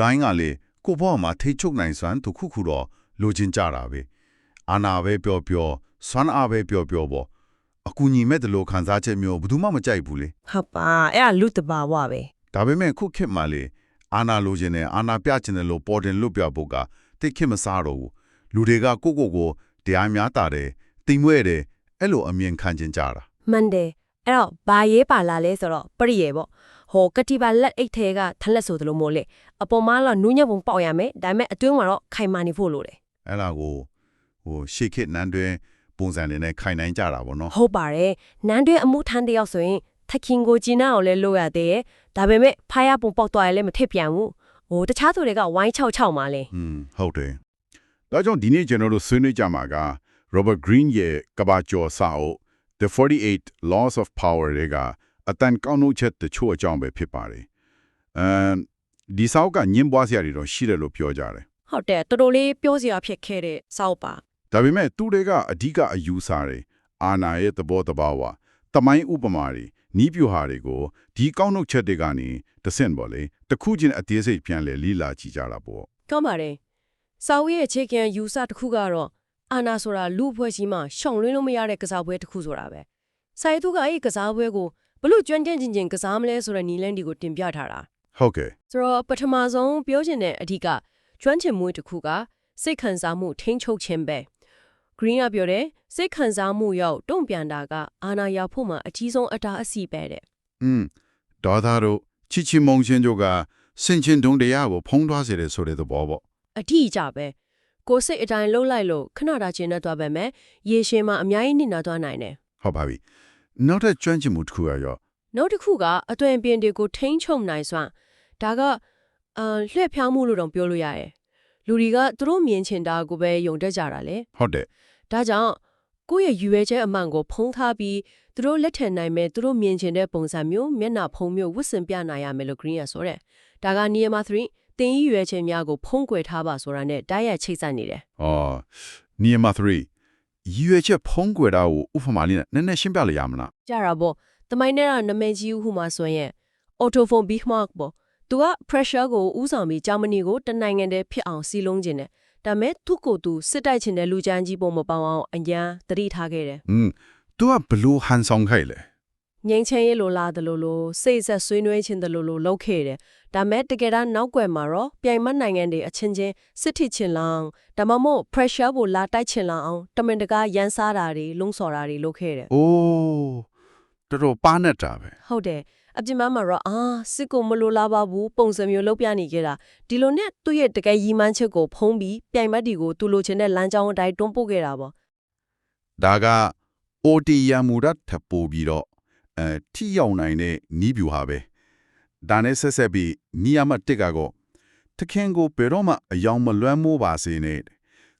တိုင်းကလေကိုဘောမှာထိချုပ်နိုင်စွမ်းတခုခုတော့လိုချင်ကြတာပဲအာနာပဲပြောစွမ်းအားပဲပြောပေါ့အကူညီမဲ့တလို့ခံစားချက်မျိုးဘယ်သူမှမကြိုက်ဘူးလေ ဟုတ်ပါအဲ့ဒါလူတဘာဝပဲ ဒါပေမဲ့ခုခေတ်မှာလေအာနာလိုချင်တယ်အာနာပြချင်တယ်လို့ပေါ်တင်လွတ်ပြဖို့ကတိတ်ခေတ်မစားတော့ဘူးလူတွေကကိုတရားများတာတယ်တိမ်မွဲ့တယ်အဲ့လိုအမြင်ခံကျင်ကြတာ မှန်တယ်အဲ့တော့ဘာရေးပါလာလဲဆိုတော့ပရိယေပေါ့ဟောကတိပါလက်အိတ်ထဲကထလက်ဆိုသလိုမို့လေအပေါ်မှာတော့နူးညံ့ပုံပေါက်ရမယ်ဒါပေမဲ့အတွင်းမှာတော့ခိုင်မာနေဖို့လိုတယ် အဲ့ဒါကိုရှေ့ခေတ်နန်းတွင်ပုံစံတွေနဲ့ခိုင်နိုင်ကြတာပေါ့နော် ဟုတ်ပါတယ်နန်းတွင်းအမှုထမ်းတယောက်ဆိုရင်သခင်ကိုကြည်နာအောင်လဲလုပ်ရသေးတယ်ဒါပေမဲ့ဖားရပုံပေါက်သွားရင်လည်းမထစ်ပြန်ဘူးဟိုတခြားသူတွေကဝိုင်း6မှာလဲ ဟုတ်တယ်ဒါကြောင့်ဒီနေ့ကျွန်တော်တို့ဆွေးနွေးကြမှာက Robert Greene ရဲ့ကဘာကျော်စာအုပ် The 48 Laws of Power တွေကအတန်ကောင်းနှုတ်ချက်တချို့အကြောင်းပဲဖြစ်ပါတယ်ဒီစာအုပ်ကညင်ပွားစရာတွေတော့ရှိတယ်လို့ပြောကြတယ် ဟုတ်တယ်တော်တော်လေးပြောစရာဖြစ်ခဲ့တဲ့စောက်ပါ ဒါပေမဲ့သူတွေကအဓိကအယူဆတွေအာနာရဲ့သဘောတဘာဝတမိုင်းဥပမာတွေနီးပြူဟာတွေကိုဒီကောင်းနှုတ်ချက်တွေကနေတဆင့်ပေါ့လေတခုချင်းအသေးစိတ်ပြန်လေလိလာကြည့်ကြတာပေါ့ ကောင်းပါတယ်စောက်ရဲ့အခြေခံယူဆတစ်ခုကတော့အာနာဆိုတာလူအဖွဲ့ကြီးမှာရှောင်လွှင်းလို့မရတဲ့ကစားပွဲတစ်ခုဆိုတာပဲဆိုင်သူကအဲ့ဒီကစားပွဲကိုဘလို့ကျွမ်းကျင်ချင်းကစားမလဲဆိုတဲ့နီလန်းဒီကိုတင်ပြထားတာ ဟုတ်ကဲ့ ဆိုတော့ပထမဆုံးပြောချင်တဲ့အဓိကကျွမ်းကျင်မှုတစ်ခုကစိတ်ခံစားမှုထိန်းချုပ်ခြင်းပဲ Green ကပြောတယ်စိတ်ခံစားမှုရောက်တုံ့ပြန်တာကအာနာရဖို့မှာအကြီးဆုံးအတားအဆီးပဲတဲ့ ဒေါ်သားတို့ချီချီမုံချင်းတို့ကစင်ချင်းတုံတရားကိုဖုံးထွားစေတယ်ဆိုတဲ့သဘောပေါ့ အထီးကြပဲကိုယ်စိတ်အတိုင်းလှုပ်လိုက်လို့ခဏတာချင်းနဲ့သွားပဲမဲ့ရေရှည်မှာအများကြီးနစ်နာသွားနိုင်တယ် ဟုတ်ပါပြီနောက်ထပ်ကျွမ်းကျင်မှုတစ်ခုရော နောက်တစ်ခုကအသွင်အပြင်တွေကိုထိန်းချုပ်နိုင်စွမ်းဒါကလှည့်ဖျားမှုလို့တော့ပြောလို့ရတယ်လူတွေကသူတို့မြင်ချင်တာကိုပဲယုံတတ်ကြတာလေ ဟုတ်တယ် ဒါကြောင့်ကိုယ့်ရဲ့ရွယ်ချက်အမှန်ကိုဖုံးထားပြီးသူတို့လက်ထက်နိုင်မဲ့သူတို့မြင်ချင်တဲ့ပုံစံမျိုးမျက်နှာဖုံးမျိုးဝတ်ဆင်ပြနိုင်ရမယ်လို့ Green ကဆိုတဲ့ဒါက Nehemiah 3တင်ရွယ်ချက်များကိုဖုံးကွယ်ထားပါဆိုတာနဲ့တိုက်ရိုက်ချိတ်ဆက်နေတယ် Nehemiah 3ရွေချက်ဖုံးကွယ်တာကိုဥပမာလေးနဲ့နည်းနည်းရှင်းပြလိုက်ရမလား ကြတာပေါ့တမိုင်းနဲ့ကနမည်ကြီးဦးဟူမှာဆိုရင် Autophone Bismarck ပေါ့သူက pressure ကိုဥဆောင်ပြီးဂျာမနီကိုတနိုင်ငံတည်းဖြစ်အောင်စီလုံးခြင်းတယ်ဒါမဲ့သူ့ကိုယ်သူစစ်တိုက်ခြင်းတဲ့လူချမ်းကြီးပုံမပေါအောင်အញ្ញံတတိထားခဲ့တယ် သူကဘလို့ဟန်ဆောင်ခိုက်လဲ ငိမ့်ချင်းရလိုလားတယ်လို့စိတ်ဆက်ဆွေးနွေးခြင်းတယ်လို့လုပ်ခဲ့တယ်ဒါမဲ့တကယ်တော့နောက်ွယ်မှာတော့ပြိုင်မနိုင်ငံတွေအချင်းချင်းစစ်ထစ်ချင်လောင်ဒါမှမဟုတ် pressure ကိုလာတိုက်ချင်လောင်အောင်တမင်တကာရန်စားတာတွေလုံဆော်တာတွေလုပ်ခဲ့တယ် အိုးတော်တော်ပါနေတာပဲ ဟုတ်တယ်အပြင်မှာတော့စစ်ကိုမလိုလားပါဘူးပုံစံမျိုးလုပ်ပြနေကြတာဒီလိုနဲ့သူ့ရဲ့တကယ်ရီမန်းချက်ကိုဖုံးပြီးပြိုင်မတ်ဒီကိုသူလိုချင်တဲ့လမ်းကြောင်းအတိုင်းတွန်းပို့ခဲ့တာပေါ့ ဒါက OT ရမူရတ်ထပ်ပို့ပြီးတော့ထိရောက်နိုင်တဲ့နီးပြူဟာပဲဒါနဲ့ဆက်ပြီးနီယာမတ်တက်ကတော့တခင်ကိုဘယ်တော့မှအယောင်မလွမ်းမိုးပါစေနဲ့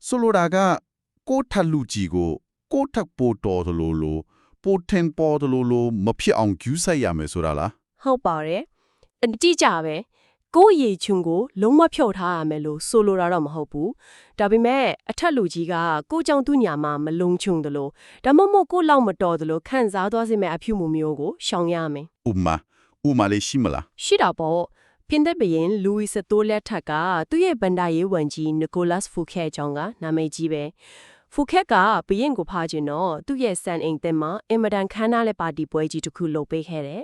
ဆိုလိုတာကကိုထလူကြီးကိုကိုထပ်ပို့တော်တယ်လို့ပိုထင်ပေါ်တယ်လို့မဖြစ်အောင်ကျူးဆိုင်ရမယ်ဆိုတာလား ဟုတ်ပါတယ်အတိအကျပဲကိုယ့်ရေချွန်းကိုလုံးဝဖြုတ်ထားရမယ်လို့ဆိုလိုတာတော့မဟုတ်ဘူးဒါပေမဲ့အထက်လူကြီးကကိုကြောင့်သူ့ညာမှာမလုံချုံတယ်လို့ဒါမှမဟုတ်ကိုလောက်မတော်တယ်လို့ခံစားသွားစေမဲ့အဖြူမှုမျိုးကိုရှောင်ရမယ် ဥမာလေးရှိမလား ရှိတာပေါ့ပြင်သစ်ဘရင်လူဝီ14လက်ထက်ကသူ့ရဲ့ဗန္ဒာရေးဝန်ကြီးနီကိုလတ်ဖူခက်ကျောင်းကနာမည်ကြီးပဲဖူခက်ကဘရင်ကိုဖားခြင်းတော့သူ့ရဲ့စံအိမ်သစ်မှာအင်မတန်ခမ်းနားတဲ့ပါတီပွဲကြီးတစ်ခုလုပ်ပေးခဲ့တယ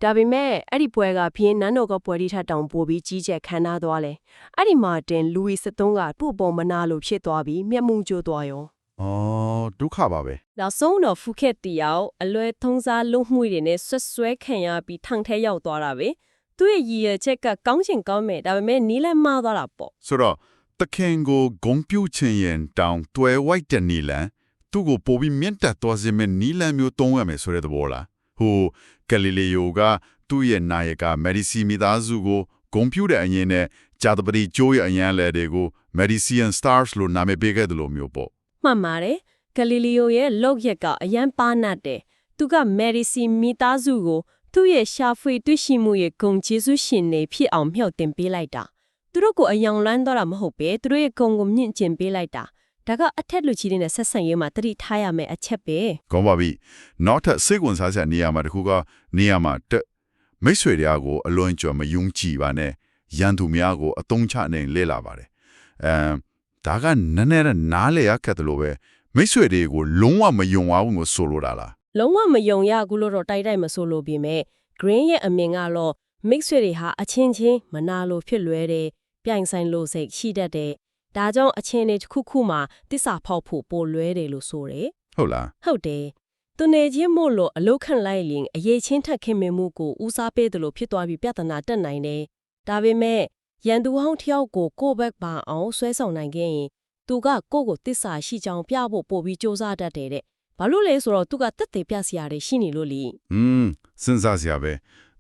်ဒါပေမဲ့အဲ့ဒီပွဲကဘရင်နန်းတော်ကပွဲတီထက်တောင်ပိုပြီးကြီးကျယ်ခမ်းနားသွားလဲအဲ့ဒီမှာတင်လူဝီ13ကသူ့ပေါ်မနာလို့ဖြစ်သွားပြီးမျက်မှုကျိုးသွားရော ဒုက္ခပါပဲ နောက်ဆုံးတော့ဖူခက်တီရောက်အလွယ်ထုံးစားလုံမှုတွေနဲ့ဆွဆွဲခံရပြီးထောင်ထဲရောက်သွားတာပဲသူ့ရဲ့ရည်ရွယ်ချက်ကကောင်းချင်ကောင်းမယ်ဒါပေမဲ့နီးလန်းမှားသွားတာပေါ့ ဆိုတော့တခင်ကိုဂုံပြူချင်ရင်တောင်တွဲဝိုက်တဲ့နီလန်သူ့ကိုပိုပြီးမြင့်တက်သွားစေမယ့်နီလန်မျိုးသုံးရမယ်ဆိုတဲ့သဘောလားဟိုဂလီလီယိုကသူ့ရဲ့နာယကမယ်ဒီစီမီသားစုကိုဂုံပြူတဲ့အရင်နဲ့ဂျာတပတိကျိုးရဲ့အရန်လဲတွေကို Medician Stars လို့နာမည်ပေးခဲ့တယ်လို့မျိုးပေါ့ မှန်ပါတယ်ဂလီလီယိုရဲ့လောက်ရက်ကအရန်ပါနတ်တယ်သူကမယ်ဒီစီမီသားစုကိုသူ့ရဲ့ရှာဖွေတွေ့ရှိမှုရဲ့ဂုံကျေးဇူးရှင်နေဖြစ်အောင်မြှောက်တင်ပေးလိုက်တာသူတို့ကိုအယောင်လန်းတော့တာမဟုတ်ပဲသူတို့ရဲ့ဂုံကိုမြင့်ကျင်ပေးလိုက်တာဒါကအထက်လူကြီးတွေနဲ့ဆက်ဆံရေးမှာတတိထားရမယ်အချက်ပဲ ကောင်းပါပြီနောက်ထပ်စိတ်ဝင်စားစရာနေရာမှာတစ်ခုကနေရာမှာမိတ်ဆွေတွေကိုအလွန်ကြော်မယုံကြည်ပါနဲ့ ရန်သူများကိုအသုံးချနေလဲလာပါတယ်ဒါကနည်းနည်းနားလေရခက်တယ်လို့ပဲမိတ်ဆွေတွေကိုလုံးဝမယုံအောင်ကိုဆိုလိုတာလား လုံးဝမယုံရဘူးလို့တော့တိုက်မဆိုလို့ပြီမဲ့ Green ရဲ့အမြင်ကတော့ mix တွေဟာအချင်းချင်းမနာလို့ဖြစ်လွဲတယ်ပြိုင်ဆိုင်လို့စိတ်ရှိတတ်တယ်ဒါကြောင့်အချင်းတွေတစ်ခုခုမှာတစ္ဆာဖောက်ဖို့ပိုလွဲတယ်လို့ဆိုတယ် ဟုတ်လား ဟုတ်တယ်သူနေချင်းမို့လို့အလုခန့်လိုက်ရင်အရေးချင်းထက်ခင်မင်မှုကိုဦးစားပေးတယ်လို့ဖြစ်သွားပြီးပြဿနာတက်နိုင်တယ်ဒါပေမဲ့ရန်သူဟောင်းတစ်ယောက်ကိုကိုယ့်ဘက်ပါအောင်ဆွဲဆောင်နိုင်ခဲ့ရင်သူကကိုယ့်ကိုတစ္ဆာရှိကြောင်ပြဖို့ပို့ပြီးစ조사တတ်တယ်တဲ့ဘာလို့လဲဆိုတော့သူကတက်သေးပြစရာတွေရှိနေလို့လीစဉ်းစားစရာပဲ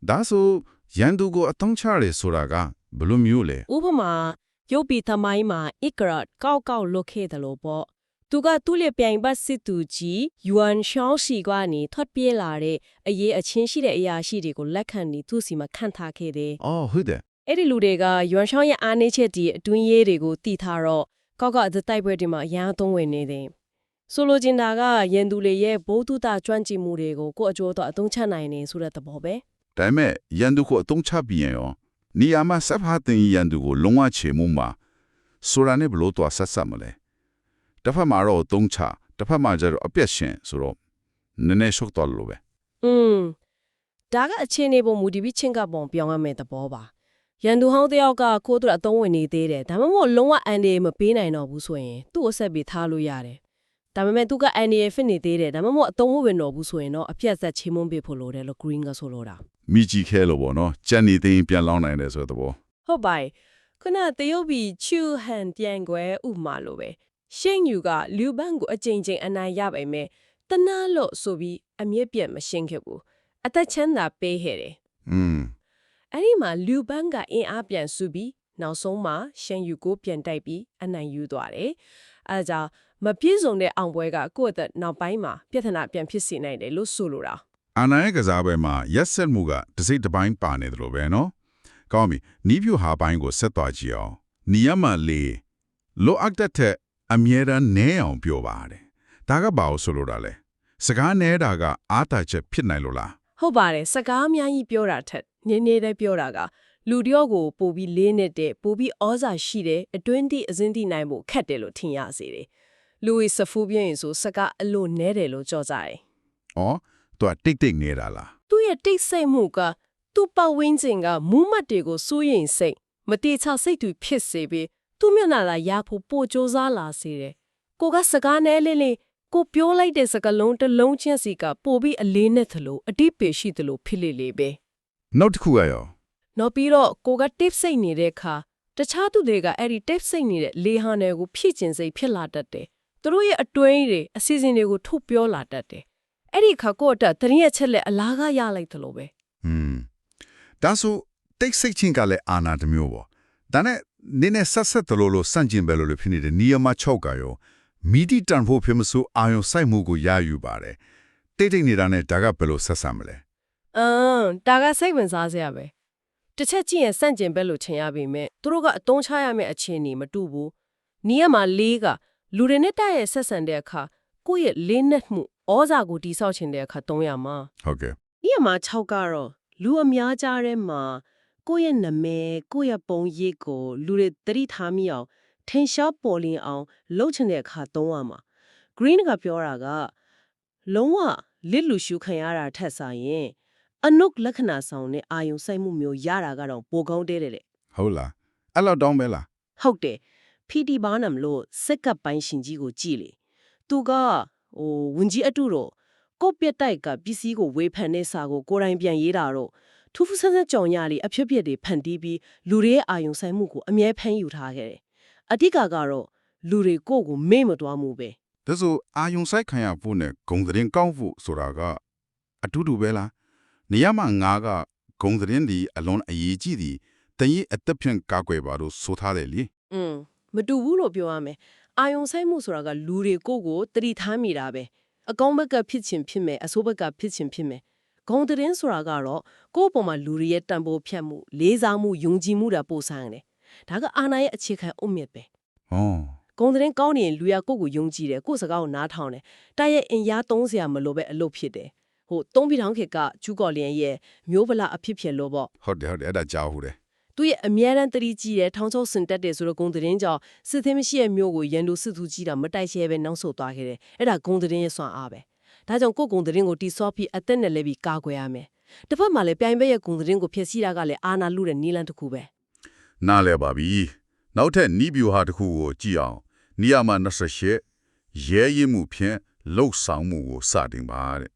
ဒါဆိုရန်သူကိုအသုံးချရဲဆိုတာကဘယ်လိုမျိုးလဲ ဥပမာရုပ်ပြီးသမိုင်းမှာအစ်ကရတ်ကောက်ကောက်လုတ်ခဲ့တယ်လို့ပေါ့သူကသူ့ရဲ့ပြိုင်ဘတ်စစ်သူကြီးယွမ်ရှောင်းစီကနေထွက်ပြေးလာတဲ့အရေးအချင်းရှိတဲ့အရာရှိတွေကိုလက်ခံပြီးသူ့စီမှာခန့်ထားခဲ့တယ် အော်ဟုတ်တယ် အဲ့ဒီလူတွေကယွမ်ရှောင်းရဲ့အားနည်းချက်ဒီအတွင်းရေးတွေကိုတည်ထားတော့ကောက်ကောက်အတိုက်ပွဲတွေမှာအရန်အသုံးဝင်နေတယ်ဆိုလိုချင်တာကရန်သူတွေရဲ့ဘိုးတုတကျွမ်းကျင်မှုတွေကိုကိုယ့်အကျိုးတော့အသုံးချနိုင်နေဆိုတဲ့သဘောပဲ ဒါပေမဲ့ရန်သူကိုအသုံးချပြီးရင်ရောနေရာမှာစပ်ဟာတင်ရန်သူကိုလုံးဝချေမှုမှာဆိုတာနဲ့ဘလို့တော့ဆက်ဆက်မလဲတစ်ဖက်မှာတော့အသုံးချတစ်ဖက်မှာကျတော့အပြည့်ရှင်ဆိုတော့နည်းနည်းရှုပ်တော့လို့ပဲ ဒါကအခြေအနေပုံမူတည်ပြီးချင်းကပုံပြောင်းရမယ့်သဘောပါရန်သူဟောင်းတယောက်ကကိုယ့်တို့အသုံးဝင်နေသေးတယ်ဒါမှမဟုတ်လုံးဝအန်ဒီမပေးနိုင်တော့ဘူးဆိုရင်သူ့အဆက်ပြီးထားလို့ရတယ်ဒါပေမဲ့သူကအန်ဒီဖြစ်နေသေးတယ်ဒါမှမဟုတ်အသုံးဝင်တော့ဘူးဆိုရင်တော့အပြတ်ဆက်ချေမွန်းပေးဖို့လိုတယ်လို့ Green ကဆိုလိုတာ မိကြီးခဲလို့ပေါ့နော်ကြံနေသိရင်ပြန်လောင်းနိုင်တယ်ဆိုတဲ့ဘော ဟုတ်ပါခုနတရုတ်ပြည်ချူဟန်ပြန်ခွဲဥမာလိုပဲရှင်းယူကလူပန်းကိုအကြိမ်ကြိမ်အနိုင်ရပါမယ်တနာလို့ဆိုပြီးအမြင့်ပြတ်မရှင်းခဲ့ဘူးအသက်ချမ်းသာပေးခဲ့တယ်အဲ့ဒီမှာလူပန်းကအင်အားပြန်စုပြီးနောက်ဆုံးမှာရှန်ယူကိုပြန်တိုက်ပြီးအနိုင်ယူသွားတယ်အဲဒါကြောင့်မပြည့်စုံတဲ့အောင်ပွဲကကိုယ့်အသက်နောက်ပိုင်းမှာပြဿနာပြန်ဖြစ်စေနိုင်တယ်လို့ဆိုလိုတာ အာနာရဲ့ကစားပွဲမှာရက်ဆက်မှုကတစ်စိတ်တစ်ပိုင်းပါနေတယ်လို့ပဲနော်ကောင်းပြီနီးပြူဟာပိုင်းကိုဆက်သွားကြည့်အောင်နီယမလေးလိုအပ်တဲ့အမြဲတမ်းနဲအောင်ပြောပါတယ်ဒါကဘာလို့ဆိုလိုတာလဲစကားနဲတာကအားတာချက်ဖြစ်နိုင်လို့လား ဟုတ်ပါတယ်စကားအများကြီးပြောတာထက်နည်းနည်းလေးပြောတာကလူတယောက်ကိုပို့ပြီးလေးနေတဲ့ပို့ပြီးဩဇာရှိတဲ့အတွင်းသည့်အစင်းသည့်နိုင်ဖို့ခက်တယ်လို့ထင်ရစေတယ်လူဝီစဖူးပြင်းဆိုစကားအလို့နဲတယ်လို့ကြော်ကြတယ် ။အော်သူကတိတ်နေတာလား သူ့ရဲ့တိတ်ဆိတ်မှုကသူ့ပတ်ဝန်းကျင်ကမူးမတ်တွေကိုစိုးရိမ်စိတ်မတိချစိတ်သူဖြစ်စေပြီးသူ့မျက်နှာလာရဖို့ပို့ကြိုးစားလာစေတယ်ကိုကစကားနဲလေးလေးကိုပြောလိုက်တဲ့စကားလုံးတစ်လုံးချင်းစီကပို့ပြီးအလေးနဲ့သလိုအတိပေရှိသလိုဖြစ်လေလေပဲ ။နောက်တစ်ခုကရော နောက်ပြီးတော့ကိုက tip စိတ်နေတဲ့အခါတခြားသူတွေကအဲ့ဒီ tip စိတ်နေတဲ့လေဟန်တွေကိုဖြည့်ကျင်စိတ်ဖြစ်လာတတ်တယ်သူတို့ရဲ့အတွင်းတွေအစီအစဉ်တွေကိုထုတ်ပြောလာတတ်တယ်အဲ့ဒီအခါကိုယ့်အတွက်တရင်ရဲ့ချက်လက်အလားကရလိုက်သလိုပဲ ဒါဆိုတိတ်ဆိတ်ချင်းကလည်းအာနာတစ်မျိုးပေါ့။ဒါနဲ့နင်းနဲ့ဆက်တလို့စန့်ကျင်ပဲလို့ဖြစ်နေတဲ့နီယမ6ကရောမီဒီတန်ဖို့ဖြစ်မဆိုအာယုံစိုက်မှုကိုရယူပါတယ်။တိတ်နေတာနဲ့ဒါကဘယ်လိုဆက်ဆံမလဲ ဒါကစိတ်ဝင်စားစရာပဲတစ်ချက်ကြည့်ရင်စန့်ကျင်ပဲလို့ထင်ရပေမဲ့သူတို့ကအတုံးချရမယ့်အခြေအနေမတူဘူးနီးရမှာလေးကလူတွေနဲ့တိုက်ရဲ့ဆက်ဆံတဲ့အခါကိုယ့်ရဲ့လေးနက်မှုဩဇာကိုတိဆောက်ခြင်းတဲ့အခါသုံးရမှာ ။ဟုတ်ကဲ့ နီးရမှာ6ကတော့လူအများကြားထဲမှာကိုယ့်ရဲ့နာမည်ကိုယ့်ရဲ့ပုံရိပ်ကိုလူတွေသတိထားမိအောင်ထင်ရှားပေါ်လင်းအောင်လုပ်ချင်တဲ့အခါသုံးရမှာ Green ကပြောတာကလုံးဝလစ်လူရှုခံရတာထက်ဆိုင်ရင်အနုလက္ခဏာဆောင်တဲ့အာယုံစိုက်မှုမျိုးရတာကတော့ပိုကောင်းတဲ့တဲ့ ။ဟုတ်လား။အဲ့လောက်တောင်းပဲလား ဟုတ်တယ် PT ဘာနမ်လို့စက်ကပ်ပိုင်းရှင်ကြီးကိုကြည့်လေသူကဝင်ကြီးအတုတော့ကိုပြက်တိုက်ကပစ္စည်းကိုဝေဖန်တဲ့စာကိုကိုယ်တိုင်ပြန်ရေးတာတော့ထူးထူးဆန်းဆန်းကြောင်ရလေးအဖြစ်ဖြစ်တွေဖန်တီးပြီးလူတွေရဲ့အာယုံစိုက်မှုကိုအမြဲဖမ်းယူထားခဲ့တယ်အဓိကကတော့လူတွေကိုယ့်ကိုမေ့မသွားမှုပဲ ။ဒါဆိုအာယုံစိုက်ခံရဖို့နဲ့ဂုံသတင်းကောက်ဖို့ဆိုတာကအတူတူပဲလား။နေရာမှာငါကဂုံသတင်းဒီအလွန်အရေးကြီးသည်တရင်အသက်ဖြင့်ကာကွယ်ပါလို့ဆိုထားတယ်လေ မတူဘူးလို့ပြောရမယ်အာယုံစိုက်မှုဆိုတာကလူတွေကိုယ့်ကိုတတိထားမိတာပဲအကောင်းဘက်ကဖြစ်ချင်ဖြစ်မယ်အဆိုးဘက်ကဖြစ်ချင်ဖြစ်မယ်ဂုံသတင်းဆိုတာကတော့ကိုယ့်အပေါ်မှာလူတွေရဲ့တန်ဖိုးဖြတ်မှုလေးစားမှုယုံကြည်မှုတာပို့ဆိုင်တယ်ဒါကအာဏာရဲ့အခြေခံအုတ်မြစ်ပဲ ။ဟော ဂုံသတင်းကောင်းနေရင်လူရကိုယ့်ကိုယုံကြည်တယ်ကိုယ့်စကားကိုနားထောင်တယ်တိုက်ရဲ့အင်ရားသုံးစရာမလိုပဲအလုပ်ဖြစ်တယ်သုံးပြီးထောင်ခေတ်ကကျူးကော်လျင်ရဲ့မျိုးဗလာအဖြစ်ဖြစ်လို့ပေါ့ ဟုတ်တယ်အဲ့ဒါကြားဟုတ်တယ် သူရဲ့အမြဲတမ်းတတိကြီးတဲ့ထောင်ချောက်စင်တက်တယ်ဆိုတော့ဂုံသတင်းကြောင့်စစ်သေးမရှိရဲ့မျိုးကိုရန်သူစစ်သူကြီးတာမတိုက်ရဲပဲနောက်ဆုတ်သွားခဲ့တယ်အဲ့ဒါဂုံသတင်းရဲ့စွမ်းအားပဲဒါကြောင့်ကိုယ်ဂုံသတင်းကိုတိစောပြီးအသက်နဲ့လည်းပြီးကာကွယ်ရမယ်တစ်ဖက်မှာလည်းပြိုင်ဘက်ရဲ့ဂုံသတင်းကိုဖျက်ဆီးတာကလည်းအာဏာလုတဲ့နီလန်တစ်ခုပဲ နားလဲပါပြီနောက်ထပ်နီးဗျူဟာတစ်ခုကိုကြည့်အောင်နီယာမ28ရဲရင်မှုဖြင့်လှုပ်ဆောင်မှုကိုစတင်ပါတဲ့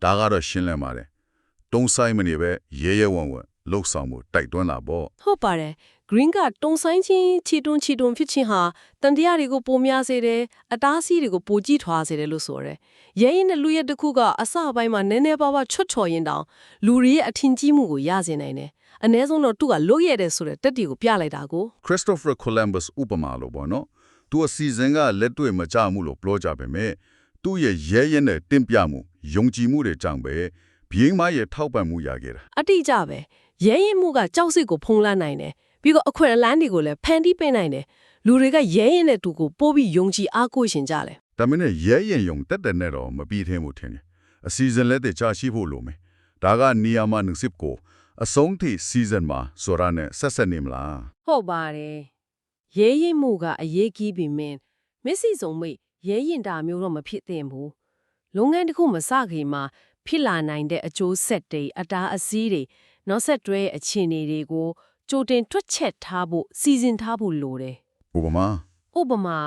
ဒါကတော့ရှင်းလင်းပါတယ်တုံးဆိုင်မနေပဲရဲရဲဝံ့ဝံ့လှုပ်ဆောင်မှုတိုက်တွန်းလာပေါ့ ဟုတ်ပါတယ် green ကတုံဆိုင်ချင်းချီတွန်းဖြစ်ချင်းဟာတန်တရားတွေကိုပိုများစေတယ်အတားအဆီးတွေကိုပိုကြီးထွားစေတယ်လို့ဆိုရဲရဲရင်တဲ့လူရဲ့တစ်ခုကအစပိုင်းမှာနည်းနည်းပါးပါးချွတ်ချော်ရင်တောင်လူတွေရဲ့အထင်ကြီးမှုကိုရစေနိုင်တယ်အ ਨੇ ဆုံးတော့သူကလွတ်ရတဲ့ဆိုတဲ့တက်တီကိုပြလိုက်တာကို Christopher Columbus ဥပမာလို့ပေါ့နော်သူအစီအစဉ်ကလက်တွေ့မကြမှုလို့ပြောကြပေမဲ့သူ့ရဲ့ရဲရဲနဲ့တင့်ပြမှုယုံကြည်မှုတွေကြောင့်ပဲဘိန်းမရဲ့ထောက်ပံ့မှုရခဲ့တာ အတိအကျပဲရဲရင်မှုကကြောက်စိတ်ကိုဖုံးလွှမ်းနိုင်တယ်ပြီးတော့အခွင့်အလမ်းတွေကိုလည်းဖန်တီးပေးနိုင်တယ်လူတွေကရဲရင်တဲ့သူကိုပို့ပြီးယုံကြည်အားကိုးရှင်ကြတယ် ဒါမင်းနဲ့ရဲရင်ယုံတက်တဲ့နဲ့တော့မပြီးသေးဘူးထင်တယ်အစီအစဉ်လက်တွေချရှိဖို့လိုမယ်ဒါကနီယာမ20ကိုအဆုံးထိ season မှာဆိုရနဲ့ဆက်နေမလား ဟုတ်ပါတယ်ရဲရင်မှုကအရေးကြီးပြီမင်းမက်ဆီစုံမိတ်ရဲရင်တာမျိုးတော့မဖြစ်သင့်ဘူးလုပ်ငန်းတစ်ခုမစခင်မှာဖြစ်လာနိုင်တဲ့အကျိုးဆက်တွေအတားအဆီးတွေနောက်ဆက်တွဲအခြေအနေတွေကိုကြိုတင်တွက်ချက်ထားဖို့စီစဉ်ထားဖို့လိုတယ် ဥပမာ ဥပမာ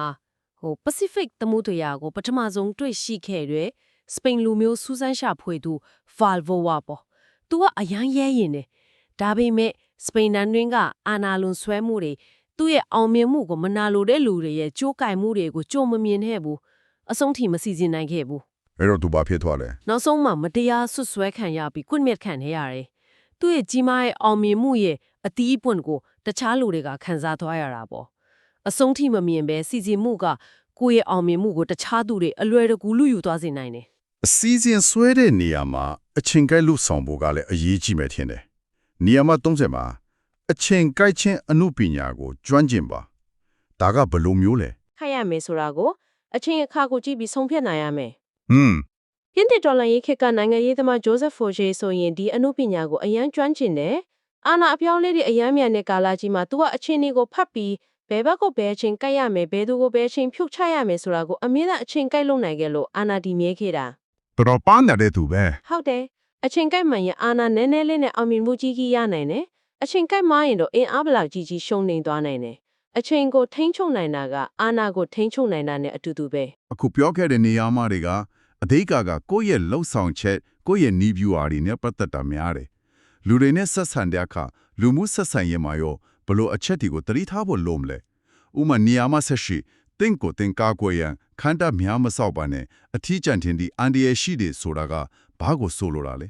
Pacific သမုဒ္ဒရာကိုပထမဆုံးတွေ့ရှိခဲ့တဲ့စပိန်လူမျိုးစူးစမ်းရှာဖွေသူ Valvoa ပေါ့။ तू ကအရန်ရဲရင်တယ်။ဒါပေမဲ့စပိန်နန်းတွင်းကအာနာလွန်ဆွဲမှုတွေသူ့ရဲ့အောင်မြင်မှုကိုမနာလိုတဲ့လူတွေရဲ့ကြိုးကင်မှုတွေကိုကြုံမမြင်ခဲ့ဘူး။အဆုံးထိမစီစဉ်နိုင်ခဲ့ဘူး အဲ့တော့သူဘာဖြစ်သွားလဲ ။နောက်ဆုံးမှမတရားဆွဆွဲခံရပြီးကွင့်မြက်ခံနေရတယ်။သူ့ရဲ့ကြီးမားတဲ့အောင်မြင်မှုရဲ့အတီးအပွင့်ကိုတခြားလူတွေကခံစားသွားရတာပေါ့။အဆုံးထိမမြင်ပဲစီစဉ်မှုကကိုယ့်ရဲ့အောင်မြင်မှုကိုတခြားသူတွေအလွယ်တကူလူယူသွားစေနိုင်တယ် အစီအစဉ်ဆွဲတဲ့နေရာမှာအချိန်ကိုက်လို့ဆောင်ဖို့ကလည်းအရေးကြီးမယ်ထင်တယ်နီယာမ30မှာအချိန်ကိုက်ချင်းအမှုပညာကိုကျွမ်းကျင်ပါဒါကဘယ်လိုမျိုးလဲ ။ခိုက်ရမယ်ဆိုတာကိုအချင်းအခါကိုကြည့်ပြီးဆုံးဖြတ်နိုင်ရမယ် ဟွန်း ။ပြင်သစ်တော်လှန်ရေးခေတ်ကနိုင်ငံရေးသမားဂျိုးဆက်ဖိုရှေဆိုရင်ဒီအမှုပညာကိုအရန်ကျွမ်းကျင်တယ်။အာနာအပြောင်းလဲတဲ့အရန်မြန်တဲ့ကာလကြီးမှာ तू ကအချင်းတွေကိုဖတ်ပြီးဘယ်ဘက်ကိုဘယ်အချင်းကိုက်ရမယ်ဘယ်သူကိုဘယ်အချင်းဖြုတ်ချရမယ်ဆိုတာကိုအမြဲတမ်းအချင်းကိုက်လုပ်နိုင်ခဲ့လို့အာနာဒီမြဲခဲ့တာ တော်တော်ပန်းတဲ့သူပဲ ။ဟုတ်တယ်။အချင်းကိုက်မှန်ရင်အာနာနည်းနည်းလေးနဲ့အောင်မြင်မှုကြီးကြီးရနိုင်တယ်။အချင်းကိုက်မှရင်တော့အင်အားဘလောက်ကြီးကြီးရှုံးနေသွားနိုင်တယ်။အချင်းကိုထိန်းချုပ်နိုင်တာကအာနာကိုထိန်းချုပ်နိုင်တာနဲ့အတူတူပဲ အခုပြောခဲ့တဲ့နေရာမှာတွေကအသေးကကိုယ့်ရဲ့လှုပ်ဆောင်ချက်ကိုယ့်ရဲ့နီးဗျူဟာတွေနဲ့ပတ်သက်တာများတယ်လူတွေနဲ့ဆက်ဆံတဲ့အခါလူမှုဆက်ဆံရေးမှာရောဘလို့အချက်တွေကိုတတိထားဖို့လုံးမလဲဥမာနေရာမှာဆက်ရှိတင်းကိုတင်ကားကိုရန်ခန္ဓာများမဆောက်ပါနဲ့အထီးကျန်တင်ဒီအန်ဒီရရှိတယ်ဆိုတာကဘာကိုဆိုလိုတာလဲ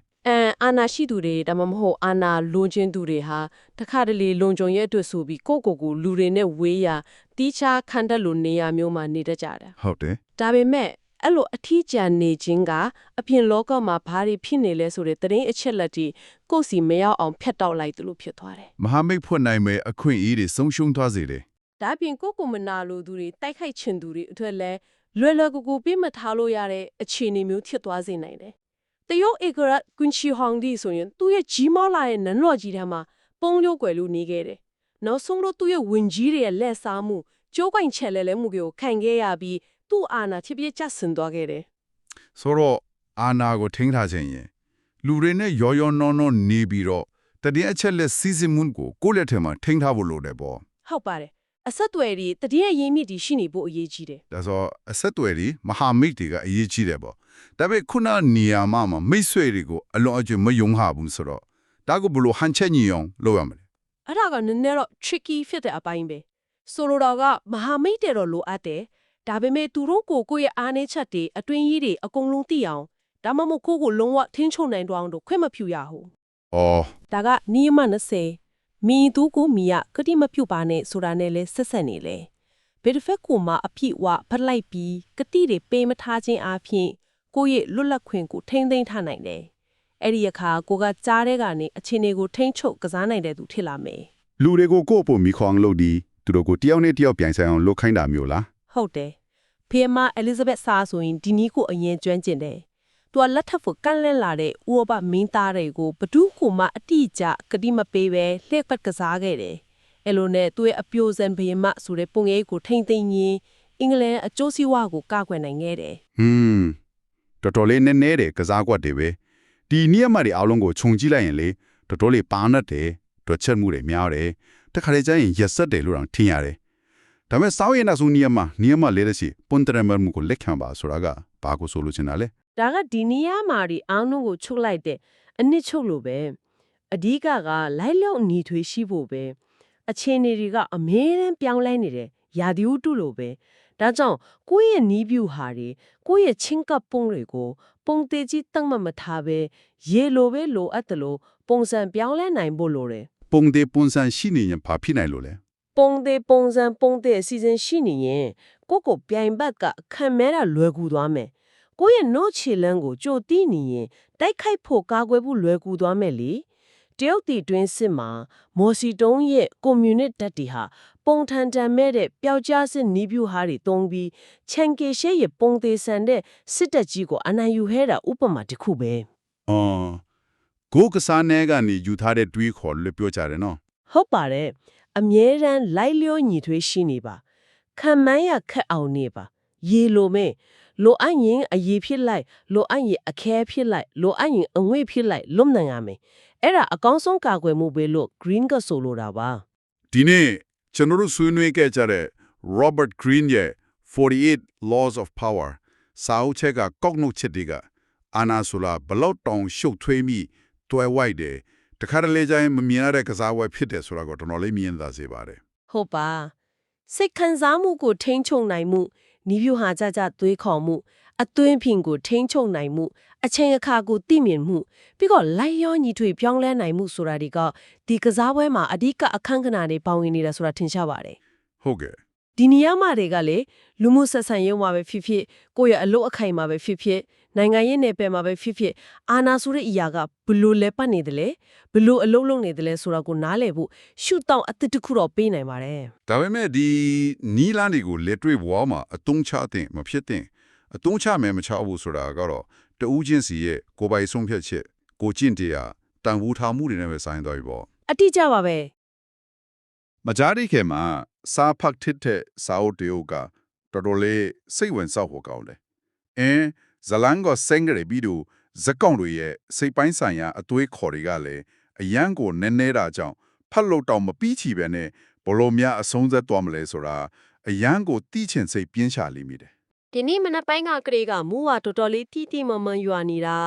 အာနာရှိသူတွေဒါမှမဟုတ်အာနာလွန်ချင်းသူတွေဟာတခါတလေလွန်ကြုံရဲ့အတွက်ဆိုပြီးကိုကိုလူတွေနဲ့ဝေးရာတီးခြားခန္ဓာလိုနေရာမျိုးမှာနေတတ်ကြတာ ဟုတ်တယ် ဒါပေမဲ့အဲ့လိုအထီးကျန်နေခြင်းကအပြင်လောကမှာဘာတွေဖြစ်နေလဲဆိုတဲ့သတင်းအချက်လက်တွေကိုယ့်စီမရောက်အောင်ဖျက်တောက်လိုက်သလိုဖြစ်သွားတယ် မဟာမိတ်ဖွင့်နိုင်မဲ့အခွင့်အရေးတွေဆုံးရှုံးသွားစေတယ် ဒါအပြင်ကိုမနာလိုသူတွေတိုက်ခိုက်ချင်သူတွေအတွက်လည်းလွယ်လွယ်ကူကူပြစ်မထားလို့ရတဲ့အခြေအနေမျိုးဖြစ်သွားစေနိုင်တယ်တရုတ်ဧကရာကွန်ချီဟောင်ဒီဆိုရင်သူ့ရဲ့ကြီးမားလာတဲ့နန်းတော်ကြီးထဲမှာပုံလျိုးကွယ်လို့နေခဲ့တယ်နောက်ဆုံးတော့သူ့ရဲ့ဝင်ကြီးတွေရဲ့လက်စားမှုကြိုးကိုင်ချက်လဲမှုကိုခံခဲ့ရပြီးသူ့အာဏာဖြစ်ဖြစ်ကျဆင်းသွားခဲ့တယ် ဆိုတော့အာနာကိုထိန်းထားခြင်းရင်လူတွေနဲ့ရောရောနှောနှောနေပြီးတော့တတိယအချက်လက်စီစဉ်မှုကိုယ့်လက်ထဲမှာထိန်းထားဖို့လိုတယ်ပေါ့ ဟုတ်ပါတယ်အဆက်အသွယ်တွေတတိယရင်းမြစ်တွေရှိနေဖို့အရေးကြီးတယ် ဒါဆိုအဆက်အသွယ်တွေမဟာမိတ်တွေကအရေးကြီးတယ်ပေါ့ဒါပေမဲ့ခုနနေရာမှာမိတ်ဆွေတွေကိုအလွန်အကျွံမယုံဟာဘူးဆိုတော့ဒါကိုဘယ်လိုဟန်ချက်ညီအောင်လုပ်ရမလဲ အဲ့ဒါကနည်းနည်းတော့ tricky ဖြစ်တဲ့အပိုင်းပဲဆိုလိုတော့ကမဟာမိတ်တွေတော့လိုအပ်တယ်ဒါပေမဲ့သူတို့ကိုယ့်ရဲ့အားနည်းချက်တွေအတွင်းကြီးတွေအကုန်လုံးသိအောင်ဒါမှမဟုတ်ကိုလုံးဝထင်းချုံနိုင်တော့အောင်တော့ခွင့်မပြုရဘူး ။အော် ဒါကနိယမ20မိသူကိုမိယကတိမပြုပါနဲ့ဆိုတာနဲ့လဲဆက်ဆက်နေလေဘယ်တစ်ဖက်ကိုမှအဖြစ်ဝဖက်လိုက်ပြီးကတိတွေပေးမထားခြင်းအပြင်ကိုယ့်ရဲ့လွတ်လပ်ခွင့်ကိုထိမ့်သိမ်းထားနိုင်တယ်အဲ့ဒီအခါကိုကကြားတဲ့ကနေအချင်းတွေကိုထိမ့်ချုပ်ကစားနိုင်တဲ့သူဖြစ်လာမယ် လူတွေကိုကိုယ့်အပေါ်မိခေါင်လို့ဒီသူတို့ကိုတယောက်နဲ့တယောက်ပြိုင်ဆိုင်အောင်လုပ်ခိုင်းတာမျိုးလား ဟုတ်တယ်ဖေမအဲလီဇဘက်စာဆိုရင်ဒီနီးကိုအရင်ကျွမ်းကျင်တယ်ပ သူကလက်ထပ်ဖို့ကန့်လန့်လာတဲ့ဥပမင်းသားတွေကိုဘဒုကူမအတိအကျကတိမပေးပဲလှည့်ပတ်ကစားခဲ့တယ်အဲ့လိုနဲ့သူ့ရဲ့အပြိုစံဘယင်မဆိုတဲ့ပုံရိပ်ကိုထိမ့်သိမ်းရင်းအင်္ဂလန်အကျိုးစီးပွားကိုကာကွယ်နိုင်ခဲ့တယ် တော်တော်လေးနည်းနည်းတဲ့ကစားကွက်တွေပဲဒီနီးအမတွေအားလုံးကိုခြုံကြည့်လိုက်ရင်လေတော်တော်လေးပါနတ်တယ်တွက်ချက်မှုတွေများတယ်တခါလေကျရင်ရက်ဆက်တယ်လို့တော့ထင်ရတယ်ဒါပေမဲ့စောင်းရည်နောက်ဆုံးနီးအမလေးတဲ့စီပွန်တရမမှုကိုလက်ခံပါဆိုတာကဘာကိုဆိုလို့ချင်တာလဲ ဒါကဒီနေရာမှာဒီအားလုံးကိုချုပ်လိုက်တဲ့အနစ်ချုပ်လို့ပဲအဓိကကလိုက်လုံညီထွေးရှိဖို့ပဲအခြေအနေတွေကအမြဲတမ်းပြောင်းလဲနေတယ်ရာသီဥတုလိုပဲဒါကြောင့်ကိုယ့်ရဲ့နီးပြူဟာတွေကိုယ့်ရဲ့ချင်းကပ်ပုံတွေကိုပုံသေးကြီးတတ်မှတ်မထားပဲရေလိုပဲလိုအပ်တယ်လို့ပုံစံပြောင်းလဲနိုင်ဖို့လိုတယ် ပုံသေးပုံစံရှိနေရင်ဘာဖြစ်နိုင်လို့လဲ ပုံသေးပုံစံပုံသေးအစီအစဉ်ရှိနေရင်ကိုပြိုင်ဘက်ကခံမဲတာလွယ်ကူသွားမယ်ကိုယ့်ရဲ့နှုတ်ချေလန်းကိုကြိုတီးနေရင်တိုက်ခိုက်ဖို့ကာကွယ်ဖို့လွယ်ကူသွားမယ်လေတရုတ်တီတွင်းစစ်မှာမော်စီတုံးရဲ့ကွန်မြူနစ်တပ်တီဟာပုံထန်တန်မဲ့တဲ့ပျောက်ကြားစစ်နီးပြူဟာတွေတုံးပြီးချန်ကေရှေရဲ့ပုံသေးဆန်တဲ့စစ်တပ်ကြီးကိုအနိုင်ယူခဲ့တာဥပမာတစ်ခုပဲ ကိုကစားနေကနေယူထားတဲ့တွေးခေါ်လို့ပြောကြတယ်နော် ဟုတ်ပါတယ်အမြဲတမ်းလိုက်လျောညီထွေးရှိနေပါခံမန်းရခက်အောင်နေပါရေလိုမဲ့လိုအပ်ရင်အရေးဖြစ်လိုက်လိုအပ်ရင်အခဲဖြစ်လိုက်လိုအပ်ရင်အငွေ့ဖြစ်လိုက်လွတ်နိုင်ရမယ်အဲ့ဒါအကောင်းဆုံးကာကွယ်မှုပဲလို့ green ကဆိုလိုတာပါ ဒီနေ့ကျွန်တော်တို့ဆွေးနွေးခဲ့ကြတဲ့ Robert Greene ရဲ့48 Laws of Power စာအုပ်ချက်ကကောက်နှုတ်ချက်တွေကအာနာဆိုလာဘလောက်တောင်ရှုပ်ထွေးမိတွဲဝိုက်တယ်တခါတလေကျရင်မမြင်ရတဲ့ကစားဝဲဖြစ်တယ်ဆိုတာကိုတော်တော်လေးမြင်သာစေပါတယ် ဟုတ်ပါစိတ်ခံစားမှုကိုထိန်းချုပ်နိုင်မှုနီးပြူဟာကြသွေးခေါ်မှုအသွင်းဖင်ကိုထိန်းချုပ်နိုင်မှုအချိန်အခါကိုသိမြင်မှုပြီးတော့လိုက်ရောညီထွေပြောင်းလဲနိုင်မှုဆိုတာဒီကဒီကစားပွဲမှာအဓိကအခန်းကဏ္ဍတွေပါဝင်နေတာဆိုတာထင်ရှားပါတယ် ဟုတ်ကဲ့ ဒီနေရာမှာတွေကလေလူမှုဆက်ဆံရေးမှာပဲဖြစ်ဖြစ်ကိုယ့်ရဲ့အလုပ်အခိုင်မှာပဲဖြစ်ဖြစ်နိုင်ငံရေးနယ်ပယ်မှာပဲဖြစ်ဖြစ်အာနာဆိုတဲ့အရာကဘလို့လဲပတ်နေတယ်လဲဘလို့အလုပ်လုပ်နေတယ်လဲဆိုတာကိုနားလည်ဖို့ရှုတောင်းအသစ်တစ်ခုတော့ပေးနိုင်ပါတယ် ဒါပေမဲ့ဒီနီလန်းတွေကိုလက်တွေ့ဘဝမှာအတုံးချတဲ့မဖြစ်တဲ့အတုံးချမယ်မချဘူးဆိုတာကတော့တူးချင်းစီရဲ့ကိုယ်ပိုင်ဆုံးဖြတ်ချက်ကိုကျင့်တရားတန်ဖိုးထားမှုတွေနဲ့ပဲဆိုင်သွားပြီပေါ့ အတိအကျပါပဲ မကြားရခင်မှာစာဖတ်တဲ့စာအုပ်တရုတ်ကတော်တော်လေးစိတ်ဝင်စားဖို့ကောင်းတယ်ဇလန်ကစင်္ဂရေပြီးတော့ဇက်ကောင်တွေရဲ့စိတ်ပိုင်းဆိုင်ရာအသွေးခေါ်တွေကလည်းအရန်ကိုနည်းနည်းတာကြောင့်ဖတ်လို့တောင်မပြီးချီပဲနဲ့ဘလို့များအဆုံးသက်သွားမလဲဆိုတာအရန်ကိုတီးချင်စိတ်ပြင်းချလိမ့်မိတယ် ဒီနေ့မနက်ပိုင်းကကလေးကမူဝါတော်တော်လေးတီမမန်ရွာနေတာ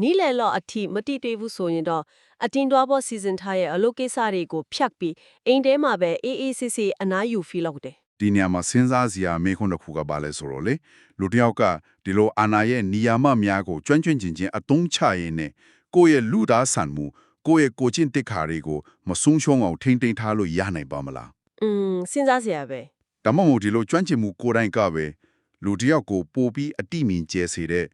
နီးလေလော့အထိမတိသေးဘူးဆိုရင်တော့အတင်းတွားဖို့စီစဉ်ထားရဲ့အလုပ်ကိစ္စတွေကိုဖြတ်ပြီးအိမ်ထဲမှာပဲအေးအေးဆေးဆေးအနားယူဖီလောက်တယ် ဒီနေရာမှာစဉ်းစားစရာမေးခွန်းတစ်ခုကပါလဲဆိုတော့လေလူတစ်ယောက်ကဒီလိုအာနာရဲ့နီယာမများကိုကျွမ်းကျွမ်းကျင်ကျင်အသုံးချရင်းနဲ့ကိုယ့်ရဲ့လူသားဆန်မှုကိုယ့်ရဲ့ကိုချင်းတက်ခါတွေကိုမဆုံးရှုံးအောင်ထိမ့်သိမ်းထားလို့ရနိုင်ပါမလား စဉ်းစားစရာပဲ ဒါမှမဟုတ်ဒီလိုကျွမ်းကျင်မှုကိုယ်တိုင်ကပဲလူတစ်ယောက်ကိုပို့ပြီးအတိမင်ကျဲစေတဲ့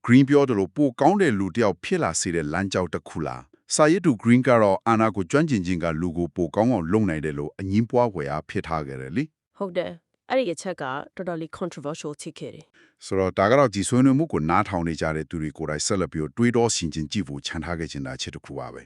green ပြောတယ်လို့ပိုကောင်းတဲ့လူတစ်ယောက်ဖြစ်လာစေတဲ့လမ်းကြောင်းတစ်ခုလားစာရည်တူ green ကတော့အာနာကိုကျွမ်းကျင်ခြင်းကလူကိုပိုကောင်းအောင်လုပ်နိုင်တယ်လို့အငင်းပွားဖွယ်အားဖြစ်ထားခဲ့တယ်လေ ဟုတ်တယ်အဲ့ဒီအချက်ကတော်တော်လေး controversial ဖြစ်ခဲ့တယ် ဆိုတော့ဒါကတော့ဒီဆွေးနွေးမှုကိုနားထောင်နေကြတဲ့သူတွေကိုယ်တိုင်ဆက်လက်ပြီးတွေးတောဆင်ခြင်ကြည့်ဖို့ခြံထားခဲ့ခြင်းတာအချက်တစ်ခုပါပဲ